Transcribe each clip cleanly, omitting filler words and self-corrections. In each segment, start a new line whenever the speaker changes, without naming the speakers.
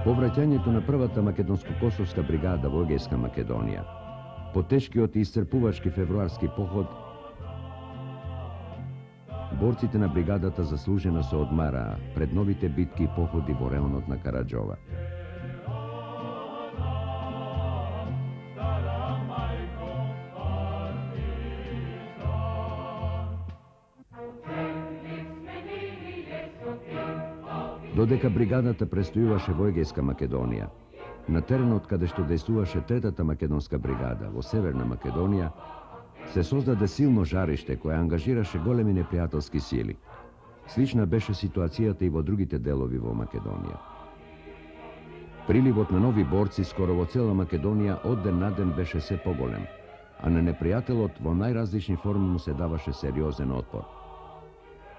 Повраќањето на првата македонско-косовска бригада во Егејска Македонија, по тешкиот и исцрпувачки февруарски поход, борците на бригадата заслужено се одмараа пред новите битки и походи во реонот на Караџова. Додека бригадата престојуваше во Егејска Македонија, на теренот каде што дејствуваше третата македонска бригада во Северна Македонија, се создаде силно жариште кое ангажираше големи непријателски сили. Слична беше ситуацијата и во другите делови во Македонија. Приливот на нови борци скоро во цела Македонија од ден на ден беше се поголем, а на непријателот во најразлични форми му се даваше сериозен отпор.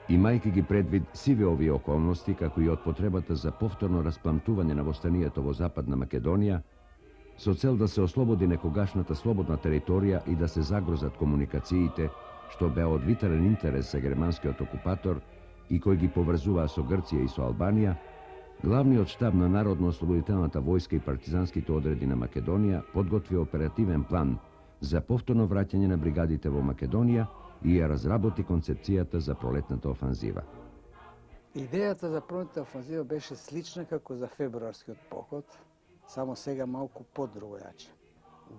Имајќи ги предвид сиве овие околности, како и од потребата за повторно распламтување на востанието во Западна Македонија, со цел да се ослободи некогашната слободна територија и да се загрозат комуникациите, што беа од витален интерес за германскиот окупатор и кои ги поврзуваа со Грција и со Албанија, главниот штаб на Народно-ослободителната војска и партизанските одреди на Македонија подготви оперативен план за повторно враќање на бригадите во Македонија и ја разработи концепцијата за пролетната офанзива.
Идејата за пролетната офанзива беше слична како за февруарскиот поход, само сега малку подругајаче.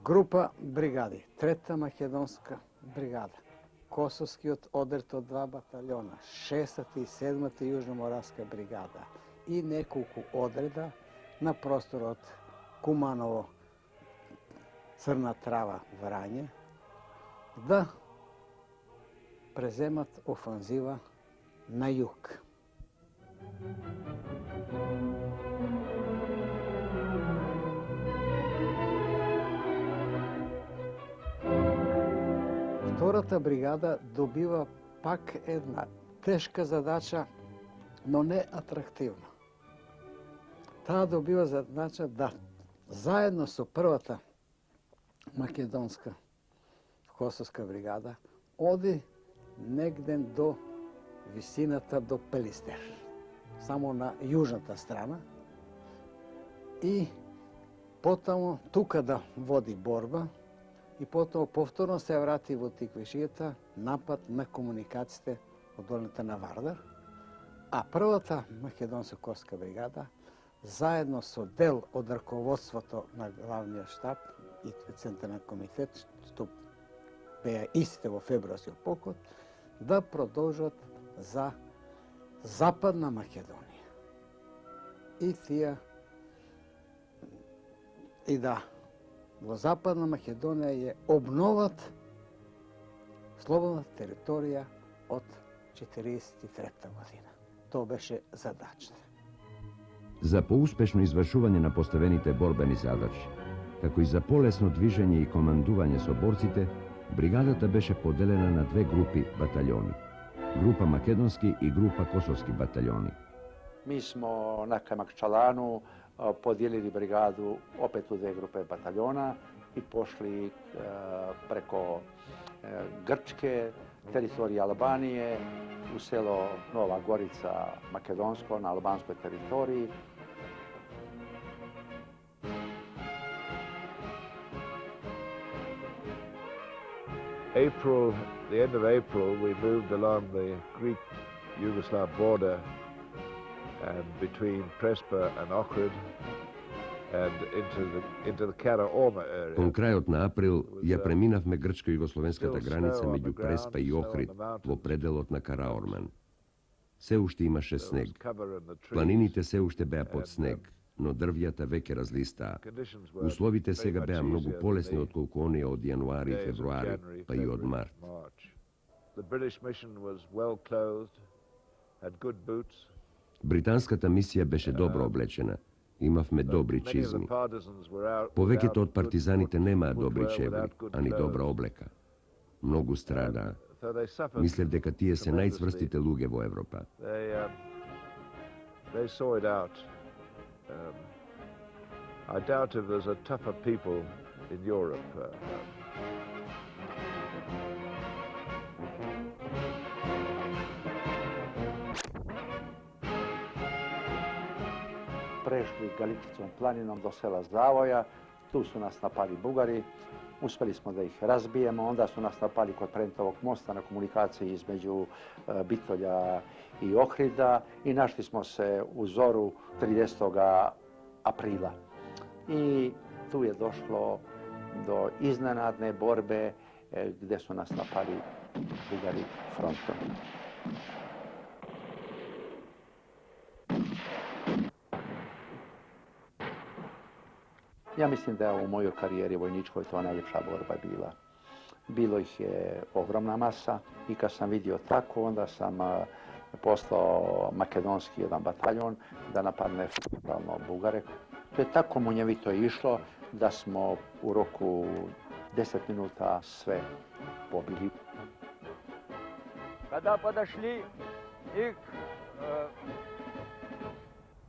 Група бригади, Трета македонска бригада, Косовскиот одред од 2 батальона, 6-та и 7-та јужноморавска бригада и неколку одреда на просторот Куманово, Црна Трава, Врање, да преземат офанзива на југ. Втората бригада добива пак една тешка задача, но не атрактивна. Таа добива задача да заедно со првата македонска косовска бригада оди негде до висината до Пелистер, само на јужната страна, и потаму тука да води борба и потоа повторно се врати во Тиквишијата, напад на комуникациите од долината на Вардар, а првата македонска косовска бригада заедно со дел од раководството на главниот штаб и Централен комитет, што беа истите во февруарскиот поход, да продолжат за Западна Македонија. И тие и да во Западна Македонија ја обноват слободна територија од 1943 година. Тоа беше задачата.
За поуспешно извршување на поставените борбени задачи, како и за полесно движење и командување со борците, бригадата беше поделена на две групи батальони. Група македонски и група косовски батальони.
Mi smo na Kamakčalanu podijelili brigadu opet u dve grupe bataljona i pošli preko Grčke, teritoriji Albanije u selo Nova Gorica Makedonsko na albanskoj teritoriji.
April, the end of April, we moved along the Greek-Yugoslav border and between Prespa and Ohrid and into the Kara-Orma area.
Кон крајот на април ја преминавме грчко-југословенската граница меѓу Преспа и Охрид во пределот на Караорман. Се уште имаше снег. Планините се уште беа под снег, но дрвјата веќе разлистаа. Условите сега беа многу полесни отколку оние од јануари и февруари, па и од март. Британската мисија беше добро облечена. Имавме добри чизми. Повеќето од партизаните немаа добри чевли, ани добра облека. Многу страдаа. Мислев дека тие се најцврстите луѓе во Европа.
I doubt if there's a tougher people in Europe.
Prešli Galičicom planinom do sela Zavoja, tu su nas napali Bugari, uspeli smo da ih razbijemo, onda su nas napali kod Prentovog mosta na komunikaciji između Bitolja i Ohrida i našli smo se u zoru 30. aprila. I tu je došlo do iznenadne borbe gdje su nas napali Bugari frontom. Ja mislim da je u mojoj karijeri vojničkoj to najljepša borba bila. Bilo ih je ogromna masa i kad sam vidio tako, onda sam poslao makedonski jedan bataljon da napadne Bugare. To je tako munjevito išlo da smo u roku 10 minuta sve pobili.
Kada podašli ih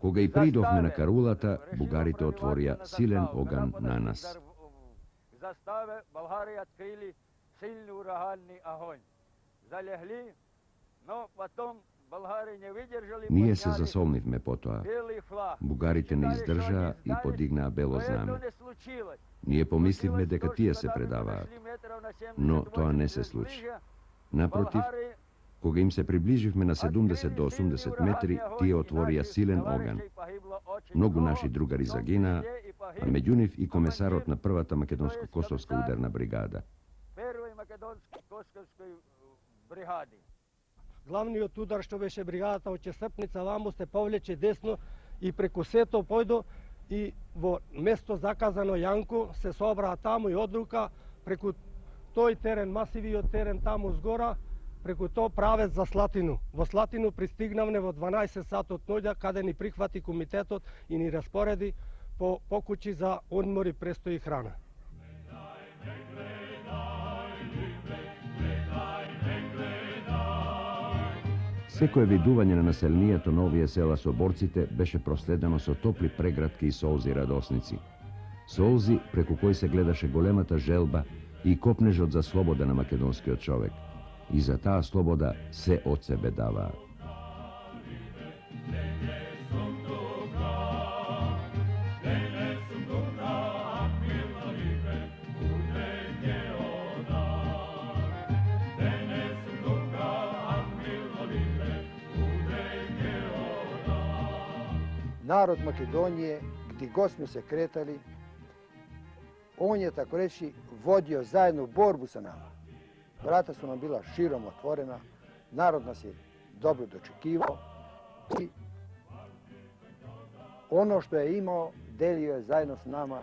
Кога и придовме на Карулата, бугарите отворија силен оган на нас.
Заставе Българи открили силни ураганни огонь. Залегли, но потом Българи не выдржали.
Ние се засолнивме потоа. Бугарите не издржаа и подигнаа бело знаме. Ние помисливме дека тие се предаваат, но тоа не се случи. Напротив, кога им се приближивме на 70 до 80 метри, тие отворија силен оган. Многу наши другари загинаа, а меѓу нив и комесарот на првата македонско-косовска ударна бригада.
Главниот удар што беше бригадата од Чесрпница Ламбо се повлече десно и преку сето појдо и во место заказано Јанко се собраа таму и одрука преку тој терен, масивиот терен таму згора, преку тоа правец за Слатину. Во Слатину пристигнавме во 12 сат од ноќта, каде ни прихвати комитетот и ни распореди по куќи за одмори, престои храна.
Секое видување на населението на овие села со борците беше проследено со топли прегратки и солзи радосници. Солзи преку кои се гледаше големата желба и копнежот за слобода на македонскиот човек. И за таа слобода се од себе даваа.
Народ Македонije, gdje god smo se kretali, on je, tako reći, vodio zajedno borbu sa nama. Vrata su nam bila širom otvorena, narod nas je dobro dočekivao i ono što je imao delio je zajedno s nama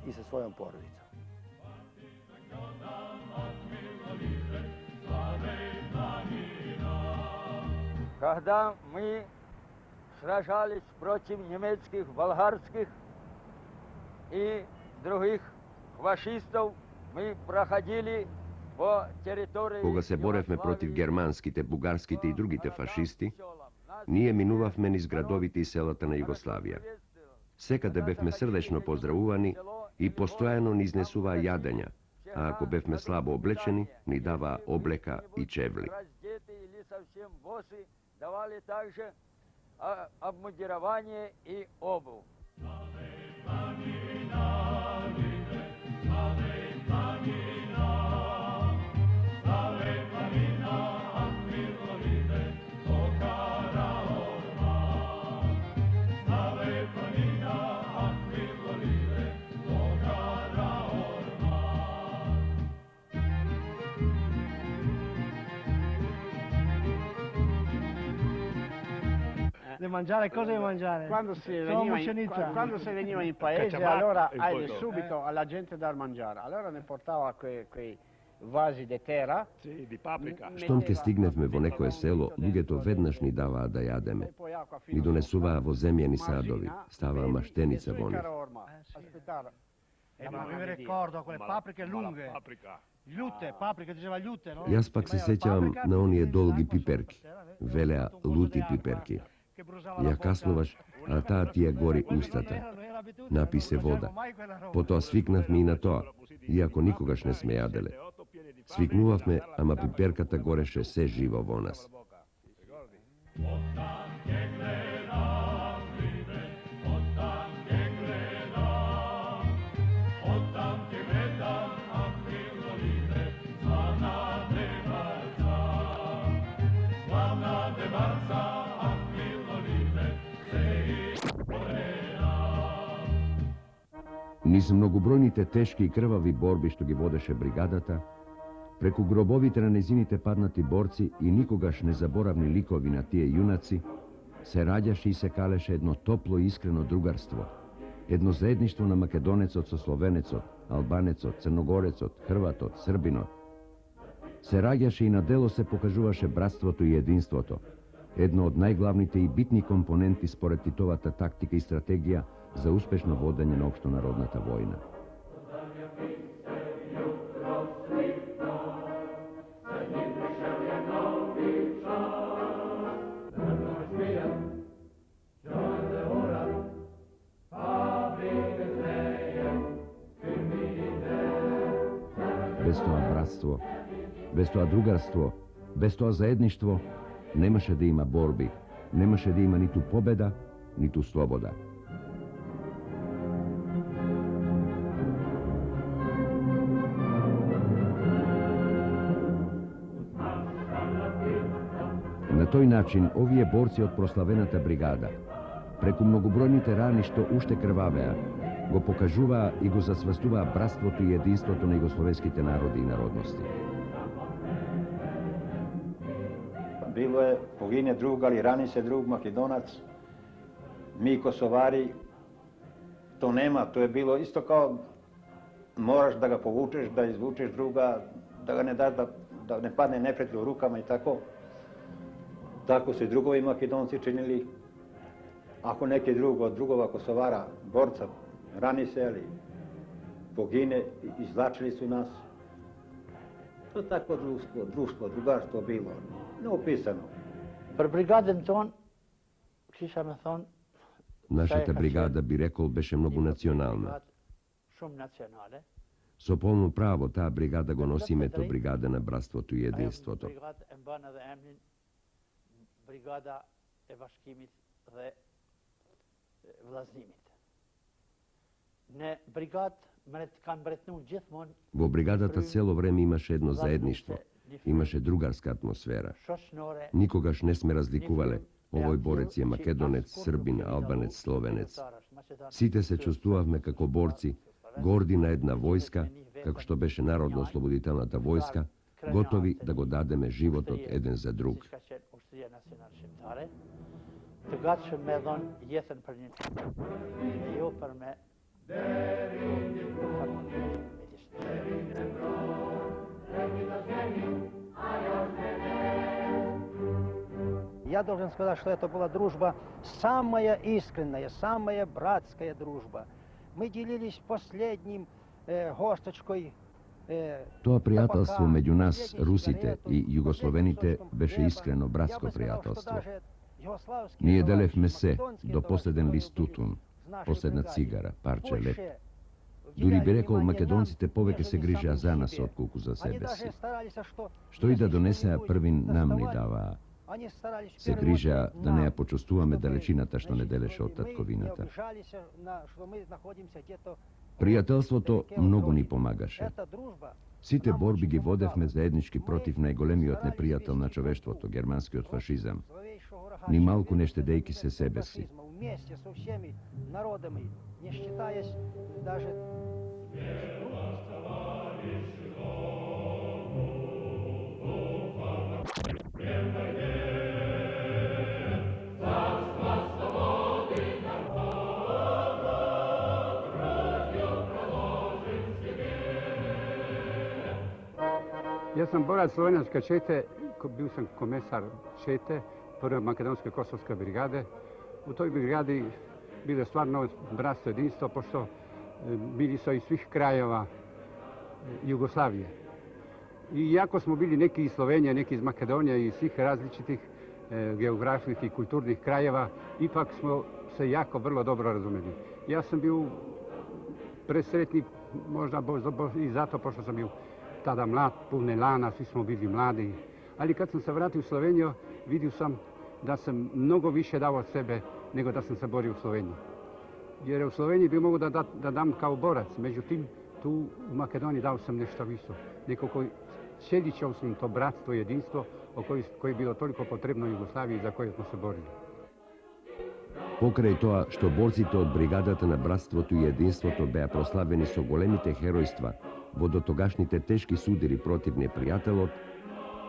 i sa svojom porodicom.
Когда мы сражались против немецких, болгарских и других фашистов, мы проходили по территории...
Кога се боревме против германските, бугарските и другите фашисти, ние минувавме низ градовите и селата на Југославија. Секаде бевме срдечно поздравувани и постојано ни изнесуваа јадења,
a ako bevme slabo oblečeni, ni dava obleka i čevli.
Раздеты или совсем босы, давали также обмундирование и обувь.
Di mangiare, cosa di mangiare?
Quando si veniva in paese, allora hai subito alla gente da mangiare. Allora ne portava quei vasi di terra.
Sì, di paprika.
Štom ke stignevme vo nekoje selo, ľudia vednaš ni davaa da jademe. Ni donesuvaa vo zemljeni sadovi, stava maštenica vo njih.
Ma mi ricordo quelle paprike lunghe. Ljute, paprike, diceva ljute, no?
Jas pak se sjećam na onije dolgi piperki, velea luti piperki. Ja kasnovaš, a ta ti je gori ustata. Napi se voda. Poto sviknav mi na to, iako nikogaš ne sme jadele. Sviknuvav me, ama piperkata goreše se živo vo nas. Niz mnogobrojnite teški i krvavi borbi što gi vodeše brigadata, preku grobovite na nezinite padnati borci i nikogaš nezaboravni likovi na tije junaci, se rađaše i se kaleše jedno toplo i iskreno drugarstvo, jedno zajedništvo na Makedonecot so Slovenecot, Albanecot, Crnogorecot, Hrvatot, Srbinot. Se rađaše i na delo se pokažuvaše bratstvoto i jedinstvoto, jedno od najglavnite i bitni komponenti spored Titovata taktika i strategija za uspešno vodanje na opštonarodnata vojna. Bez toga bratstvo, bez toga drugarstvo, bez toga zajedništvo, nemaše da ima borbi, nemaše da ima ni tu pobeda, ni tu sloboda. Na toj način ovije borci od proslavenata brigada, preku mnogobrojnite rani što ušte krvavea, go pokažuva i go zasvastuva bratstvotu i jedinstvotu na jugoslovenskite narodi i narodnosti.
Bilo je, pogine drug, ali rani se drug Makedonac. Mi Kosovari, to nema, to je bilo isto kao moraš da ga povučeš, da izvučeš druga, da ga ne daš, da ne padne neprijatelj u rukama i tako. Tako su i drugovi Makedonci činili. Ako neki drug od drugova Kosovara, borca, rani se, ali pogine, izvlačili su nas. To je tako društvo, drugarstvo bilo, neopisano.
Brigaden ton, kisha me thon,
Našата бригада, би рекол, беше много национална. Со полно право таа бригада го носи името бригада на братството и единството.
Бригада Евашкимит dhe Vllazimit. Не бригад kanë mbretnuar gjithmonë.
Во бригадата цело време имаше едно заедништво, имаше другарска атмосфера. Никогаш не сме разликувале. Овој борец е македонец, србин, албанец, словенец. Сите се чувствувавме како борци, горди на една војска, како што беше Народно-ослободителната војска, готови да го дадеме животот еден за друг.
Të gatshëm me dhënë jetën për një, jo për me
Я должен сказать, что это была дружба самая искренняя, самая братская дружба. Мы делились последним горсточкой.
Тоа пријателство меѓу нас, русите и југословените, беше искрено братско пријателство. Ние делевме се до последен лист тутун, последна цигара, парче леп. Дури би рекол, македонците повеќе се грижеа за нас отколку за себе си. Што и да донесеа првин нам ни даваа. Се грижеа да не ја почувствуваме далечината што не делеше од татковината. Пријателството многу ни помагаше. Сите борби ги водевме заеднички против најголемиот непријател на човештвото, германскиот фашизам. Ни малку не штедејки се себе си.
Ja sam borac Slovenačke čete, bio sam komesar čete, prve makedonske kosovske brigade. U toj brigadi bilo je stvarno bratstvo, jedinstvo, pošto bili su iz svih krajeva Jugoslavije. I iako smo bili neki iz Slovenije, neki iz Makedonije i svih različitih geografskih i kulturnih krajeva, ipak smo se jako vrlo dobro razumeli. Ja sam bio presretnik, možda i zato pošto sam bio tada mlad, pun elana, svi smo bili mladi. Ali kad sam se vratio u Sloveniju, vidio sam da sam mnogo više dao od sebe nego da sam se borio u Sloveniji. Jer u Sloveniji bi mogao da dam kao borac, međutim, tu u Makedoniji dao sam nešto više. Neko koji sjedličao sam to bratstvo, jedinstvo, koje je bilo toliko potrebno u Jugoslaviji za koje smo se borili.
Покрај тоа што борците од бригадата на братството и единството беа прославени со големите херојства во дотогашните тешки судири против непријателот,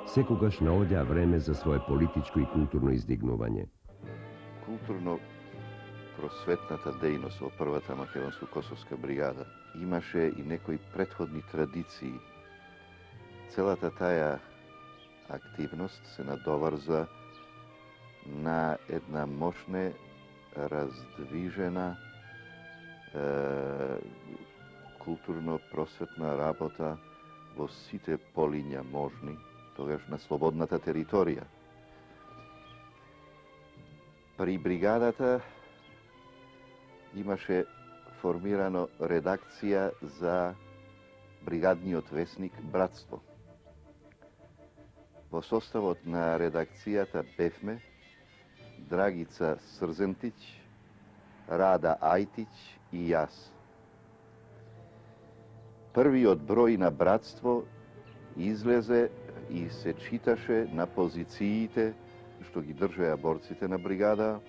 секогаш наоѓа време за свое политичко и културно издигнување.
Културно-просветната дејност во првата македонско-косовска бригада имаше и некои претходни традиции. Целата таја активност се надоврза на една мощна, раздвижена културно-просветна работа во сите полиња можни, тогаш на слободната територија. При бригадата имаше формирано редакција за бригадниот весник Братство. Во составот на редакцијата бевме Драгица Срзентиć, Рада Ајтиć и јас. Првиот број на Братство излезе и се читаше на позициите што ги држеа борците на бригада,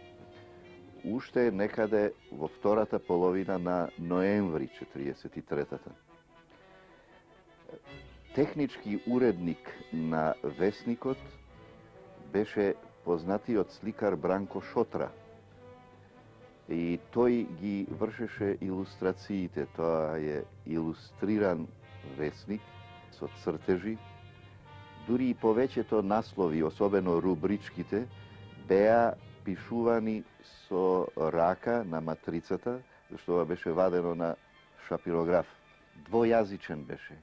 уште некаде во втората половина на ноември 43-та. Технички уредник на весникот беше познатиот сликар Бранко Шотра. И тој ги вршеше илустрациите. Тоа е илустриран весник со цртежи. Дури и повеќето наслови, особено рубричките, беа пишувани со рака на матрицата, зашто ова беше вадено на шапирограф. Двојазичен беше.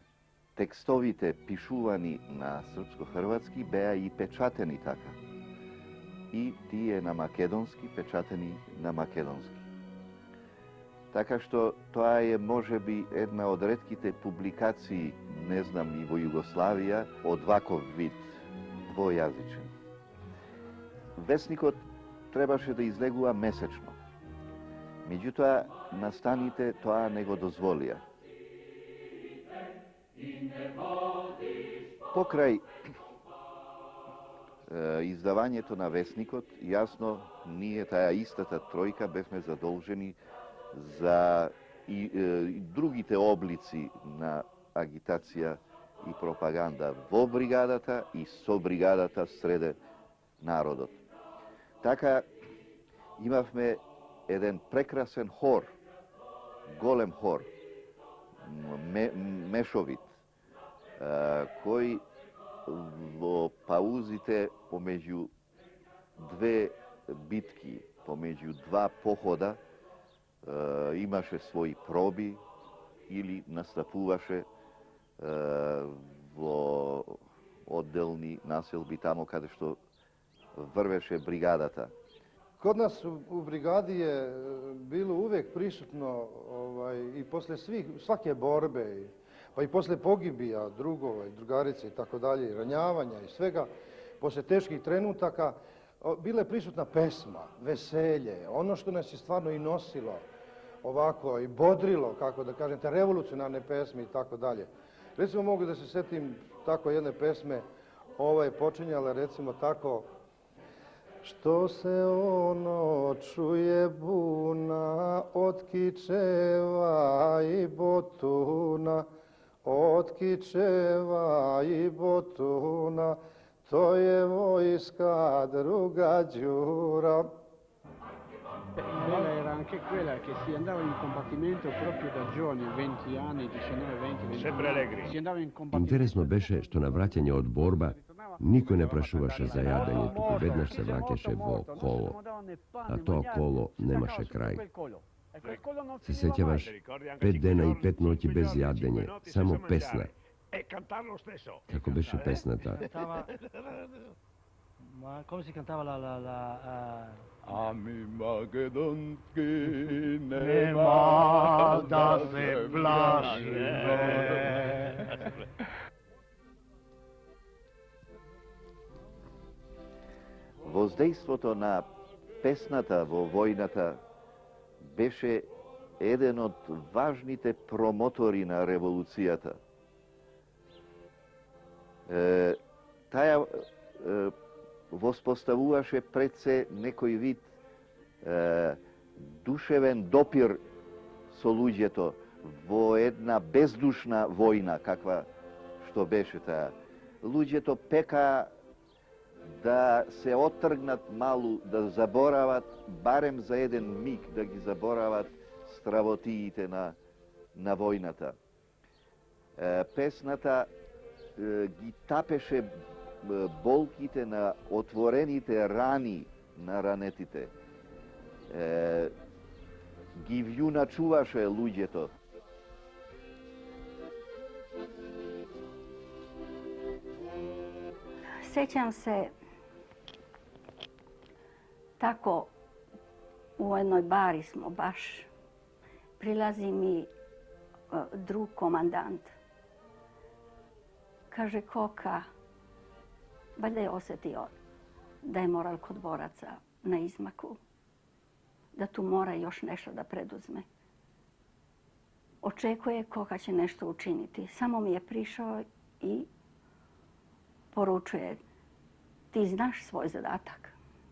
Текстовите пишувани на српско-хрватски беа и печатени така. И тие на македонски, печатени на македонски. Така што тоа е можеби една од ретките публикации, не знам, и во Југославија, од ваков вид, двојазичен. Весникот требаше да излегува месечно. Меѓутоа, настаните тоа не го дозволија. Покрај издавањето на весникот, јасно, ние таа истата тројка бевме задолжени за и другите облици на агитација и пропаганда во бригадата и со бригадата среде народот. Така имавме еден прекрасен хор, голем хор, мешовит, кој во паузите помеѓу две битки, помеѓу два похода, имаше своји проби или настапуваше во одделни населби тамо каде што врвеше бригадата.
Kod nas u brigadi je bilo uvijek prisutno i poslije svake borbe, pa i poslije pogibija drugova i drugarice i tako dalje, ranjavanja i svega, poslije teških trenutaka, bila je prisutna pesma, veselje, ono što nas je stvarno i nosilo ovako i bodrilo, kako da kažem, te revolucionarne pesme i tako dalje. Recimo mogu da se sjetim tako jedne pesme, ova je počinjala recimo tako: što se ono čuje buna od kičeva i botuna, od kičeva i botuna, to je vojska druga Đura.
Bella era anche quella che si andava in combattimento proprio da giovani, 20 anni, 19, 20, 20. Si andava in combattimento.
Interesno beše što na vraćanje od borba niko ne prašuvaše za jadanje, tuku vednaš se vrakeše vo kolo, a to kolo nemaše kraj. Se sjećavaš 5 dena i 5 noći bez jadenje, samo pesna. Kako beše pesna ta?
Ma come si cantava
A mi makedonski
nema da se plašime.
Воздейството на песната во војната беше еден од важните промотори на револуцијата. Таја воспоставуваше пред се некој вид душевен допир со луѓето во една бездушна војна, каква што беше таа. Луѓето пекаа да се оттргнат малу, да заборават, барем за еден миг да ги заборават стравотиите на војната. Песната ги тапеше болките на отворените рани на ранетите. Ги вјуначуваше луѓето.
Sjećam se tako u jednoj bari smo baš. Prilazi mi drug komandant. Kaže Koka, valjda je osjetio da je moral kod boraca na izmaku. Da tu mora još nešto da preduzme. Očekuje Koka će nešto učiniti. Samo mi je prišao i poručuje: ti znaš svoj zadatak.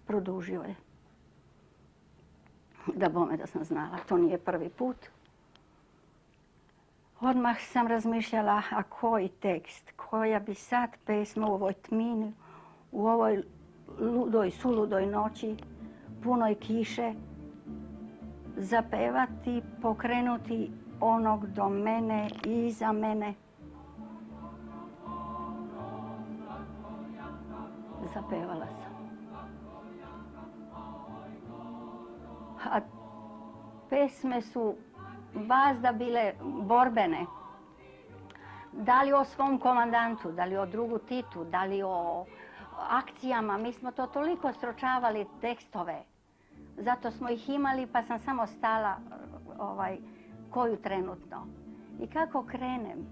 Produžio je. Da bome da sam znala, to nije prvi put. Odmah sam razmišljala, a koji tekst, koja bi sad pesma u ovoj tmini, u ovoj ludoj, suludoj noći, punoj kiše, zapevati, pokrenuti onog do mene i iza mene. Zapevala sam. A pesme su vazda bile borbene. Da li o svom komandantu, da li o drugu Titu, da li o akcijama. Mi smo to toliko sročavali tekstove. Zato smo ih imali pa sam samo stala koju trenutno. I kako krenem,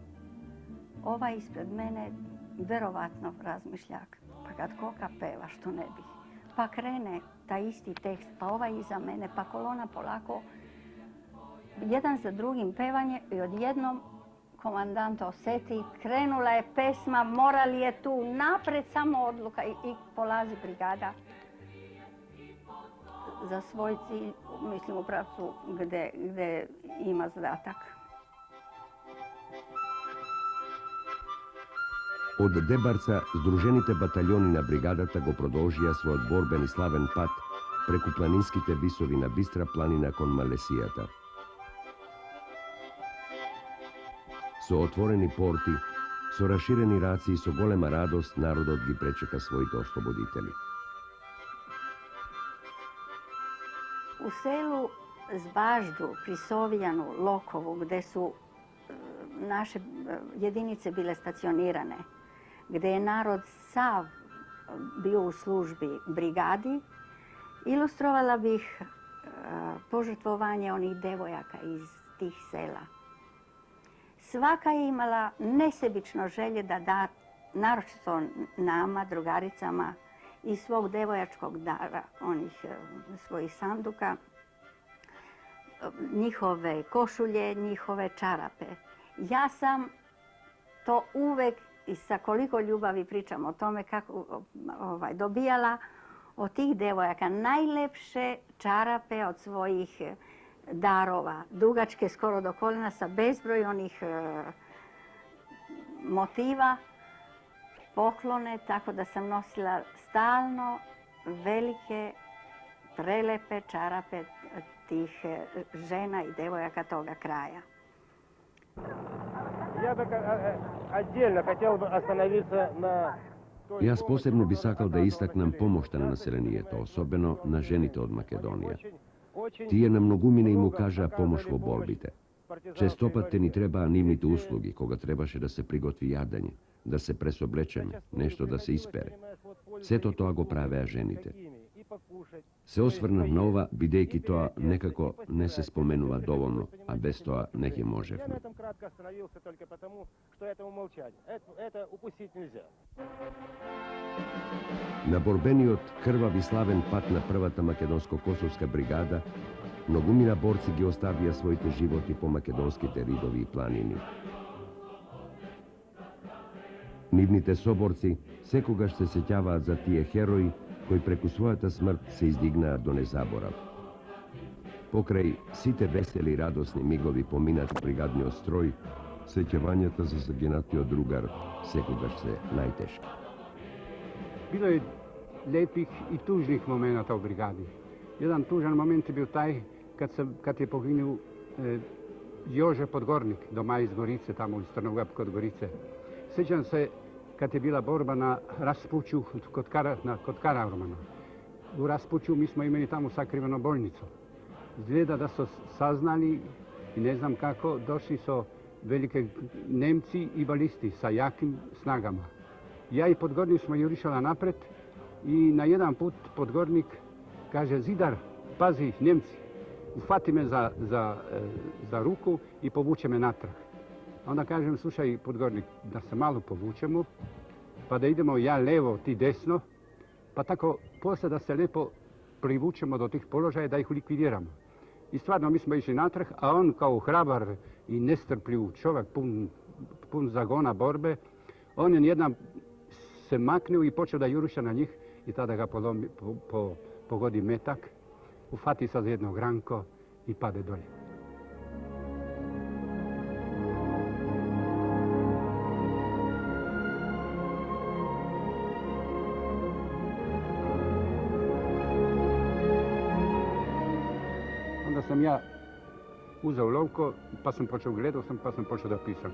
ovaj ispred mene verovatno razmišljak. Pa kad Koka peva, što ne bih. Pa krene taj isti tekst, pa ovaj iza mene, pa kolona polako. Jedan za drugim pevanje i odjednom komandant osjeti, krenula je pesma, morali je tu napred samo odluka i polazi brigada za svoj cilj, mislim u pravcu gdje ima zadatak.
Od Debarca združenите батальони на бригадата го продолжија својот борбен и славен пат преку планинските висови на Бистра планина кон Малесијата. Со отворени порти, со расширени раци и со голема радост народот ги пречека своите ослободители.
U selu Zbaždu, pri Sovijanu, Lokovu, gdje su naše jedinice bile stacionirane, gdje je narod sav bio u službi brigadi Ilustrovala bih požrtvovanje onih devojaka iz tih sela. Svaka je imala nesebično želje da da, naročito nama, drugaricama, iz svog devojačkog dara, onih svojih sanduka, njihove košulje, njihove čarape. Ja sam to uvek i sa koliko ljubavi pričam o tome kako dobijala od tih devojaka najlepše čarape od svojih darova, dugačke skoro do kolena sa bezbroj onih motiva, poklone, tako da sam nosila stalno velike, prelepe čarape tih žena i devojaka toga kraja.
Я бы отдельно хотел бы остановиться на...
Jaz posebno bi sakal da istaknem pomoć na naselenijeto, osobeno na ženite od Makedonije. Tije nam mnogumine im ukaža pomoć vo borbite. Čestopat te ni treba nimnite uslugi, koga trebaše da se prigotvi jadanje, da se presoblečeme, nešto da se ispere. Sve to toga prave ženite. Se osvrnem na ova, bidejki toa nekako ne se spomenuva dovoljno, a bez toa neke može. Na borbeni od krvavi slaven pat na prvata makedonsko-kosovska brigada, mnogumina borci gi ostavija svojite životi po makedonskite ridovi i planini. Nivnite soborci sekogaš se sećava za tije heroji koji preku svojata smrt se izdigna do nezaborav. Pokraj site veseli i radosni migovi pominati brigadni ostroj, sećavanjata za zaginatio drugar sekogaš se najteški.
Bilo je lepih i tužnih momenata u brigadi. Jedan tužan moment je bio taj kad je poginuo Jože Podgornik, doma iz Gorice, tamo iz Trnovgrad kod Gorice. Sjećam se kad je bila borba na Raspuću kod Karaormana. U Raspuću mi smo imali tamo sakrivenu bolnicu. Izgleda da su saznali i ne znam kako, došli su velike Nemci i balisti sa jakim snagama. Ja i Podgornik smo jurišala napred i na jedan put Podgornik kaže: Zidar, pazi, Nemci, uhvati me za ruku i povuče me natrag. Onda kažem: slušaj, Podgornik, da se malo povučemo, pa da idemo ja levo, ti desno, pa tako posle da se lepo privučemo do tih položaja da ih likvidiramo. I stvarno mi smo išli natrag, a on kao hrabar i nestrpljiv čovjek, pun zagona borbe, on je nijedan se maknuo i počeo da juriša na njih i tada ga pogodi metak, ufati se za jedno granko i pade dolje. Onda sam ja uzeo lovko, pa sam počeo gledao pa sam počeo da pisam.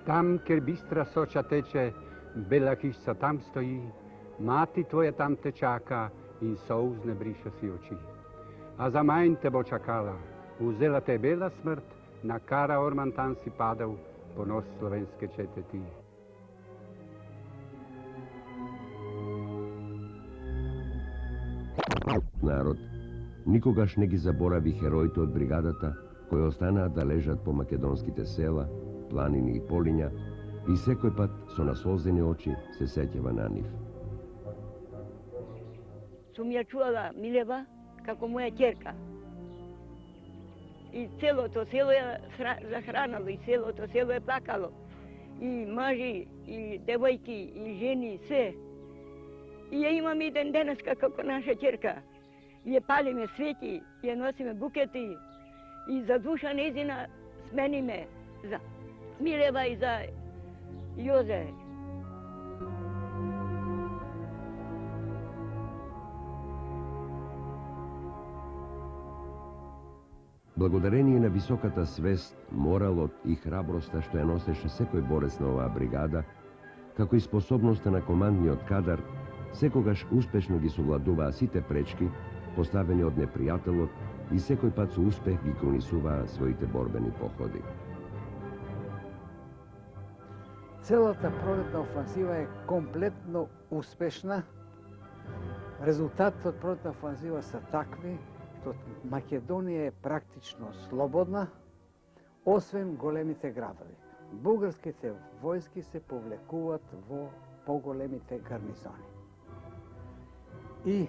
Tam, kjer bistra soča teče, bela hišca tam stoji, mati tvoja tam te čaka in solz ne briše si oči. A za manj te bo čakala, vzela te bela smrt, na Karaorman tam si padal, ponos slovenske čete ti.
Narod nikogaš ne gi zaboravi herojite od brigadata koji ostana da ležat po makedonskite sela, planini i polinja i sekoj pat so na solzene oči se sećava na njih.
Sam ja čuvala Mileva kako moja ćerka. I celo to selo je zahranalo i celo to selo je plakalo. I maži, i devojki, i ženi, sve. I ja imam jedan danas kako naša ćerka. Je pali me sveti, je nosi me buketi i za duša njezina smeni me za Mileva i za Joze.
Благодарение на високата свест, моралот и храброста што ја носеше секој борец на оваа бригада, како и способноста на командниот кадар, секогаш успешно ги совладуваа сите пречки, поставени од непријателот и секој пат со успех ги кронисуваа своите борбени походи.
Целата пролетна офанзива е комплетно успешна Rezultat od protna ofanziva са такви, што Македонија е практично слободна, освен големите градови. Бугарските војски се повлекуваат во поголемите гарнизони. И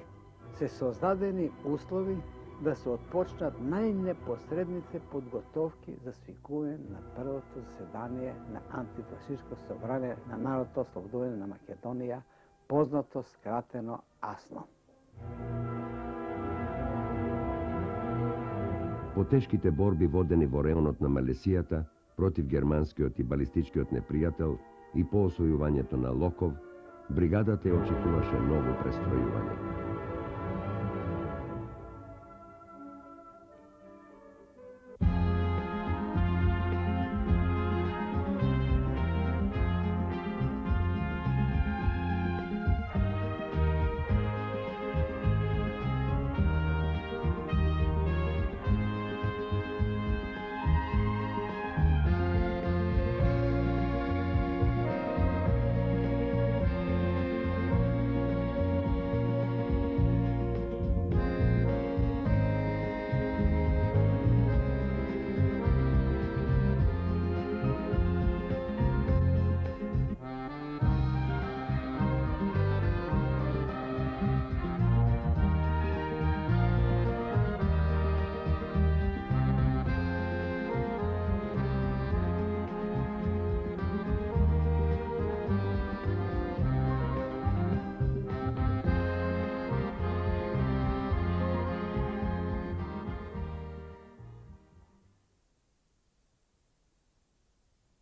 се создадени услови да се отпочнат најнепосредните подготовки за свикување на првото заседание на антифашистско собрание на Народното ослободување на Македонија, познато скратено АСНО.
По тешките борби водени во реонот на Малесијата против германскиот и балистичкиот непријател и по освојувањето на Локов, бригадата ја очекуваше ново престројување.